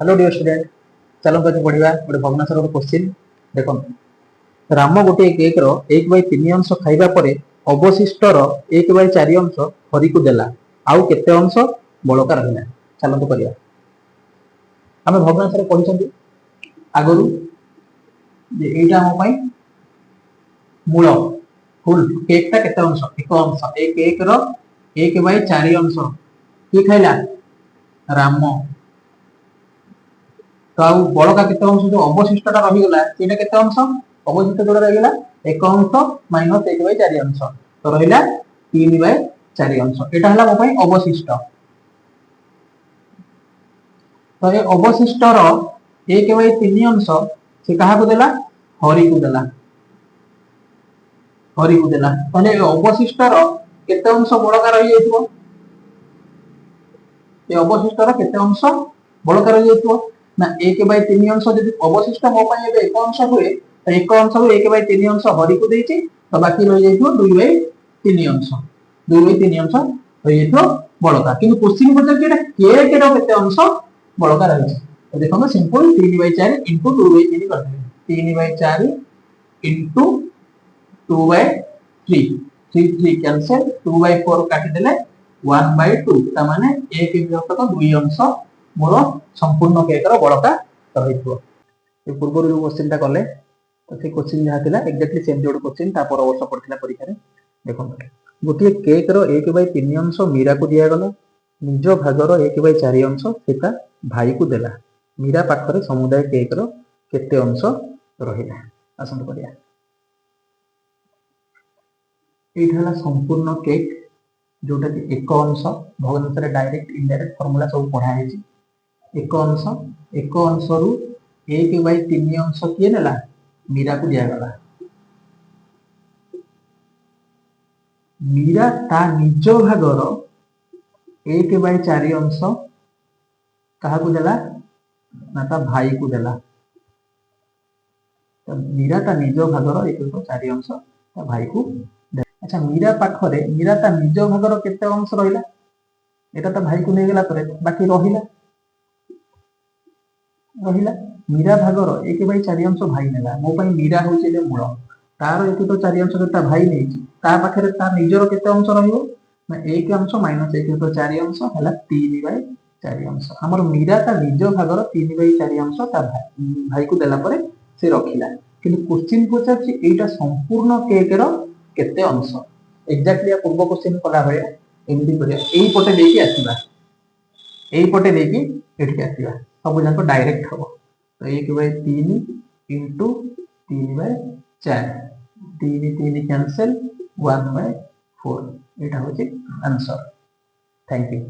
Hello dear student, चलो आज पढ़ा गोटे भग्नांशर क्वेश्चन। देखो, राम गोटे केक रो 1/3 अंश खाइबा परे अवशिष्टर 1/4 अंश हरि को देला, आउ केते अंश बड़का रहिला। चलो करिया। आम भग्नांशर पढ़ी आगु एटा हम मूल फुल केक टा केते अंश एक अंश एक केक रो 1/4 अंश किए खाइला राम। तो आउ बड़का केते अंश जो अवशिष्टटा रही गला सेटा केते अंश अवशिष्ट जोड़ा रही गला एक अंश माइनस 1/4 अंश तो रहिला 3/4 अंश। एटा हला मो पई अवशिष्ट। तो ए अवशिष्टर 1/3 अंश से कहा को देला हरि को देला। हरि को देला तने अवशिष्टर केते अंश बड़का रही जेतबो ए अवशिष्टर केते अंश बड़का रही जेतबो ना 1/3 अंश जदि अवशिष्ट मो पई एबे एक अंश हुए तो एक अंश रु 1/3 अंश हरि को देछि तो बाकी रही जेतबो 2/3 अंश 2/3 अंश रही जेतबो बड़का। किंतु क्वेश्चन पचार कि एटा केक रो केते अंश बड़का रही तो देखो सिंपल 3/4 * 2/3 कर देबे 3/4 * 2/3 3 3 कैंसिल 2/4 काटी देले 1/2 ता माने 1 विभक्त 2 अंश मोर संपूर्ण केक रो बड़का रहितो। ए पूर्व जो क्वेश्चन ता करले तो से क्वेश्चन जहा थिला एक्जेक्टली सेम जोड क्वेश्चन ता पर वर्ष पड़थिला परीक्षा रे। देखो गोटे केक रो 1/3 अंश मीरा को दिया गला, निज भाग रो 1/4 अंश सेटा भाई को देला। मीरा पाखरे समुदाय केक रो केते अंश रहिला। आसंत करिया। एठाला संपूर्ण केक जोटा कि एक अंश भग्नांश रे डायरेक्ट इनडायरेक्ट फार्मूला सब पढ़ा है। एक अंश रु 1/3 अंश किए नेला मीरा को दिया गला। मीरा ता निज भागर 1/4 अंश कहा को देला ना ता भाई को देला। तो मीरा ता निज भागर 1/4 अंश ता भाई को देला। अच्छा मीरा पाखरे मीरा ता निज भागर केते अंश रहिला एटा ता भाई को नै गेला परे बाकी रहिला रहिला मीरा भागर 1/4 अंश भाई नेला मो पई मीरा होइले मूल तार 1/4 अंश जोटा भाई नेछि ता पाखरे ता निजरो केते अंश रहिबो ना 1 अंश माइनस 1/4 अंश हला 3/4 अंश। हमर मीरा ता निज भागर 3/4 अंश ता भाई को देला परे से रखिला। किंतु क्वेश्चन पचार छि एटा संपूर्ण केक रो केते अंश एक्जेक्टली पूर्व क्वेश्चन कला होय एमडी करिया एई पटे देकी आसीबा एई पटे देकी एठी आसीबा सब जाको डायरेक्ट हबो। तो 1/3 * 3/4 3 3 कैंसिल 1/4 एटा होची आंसर। Thank you.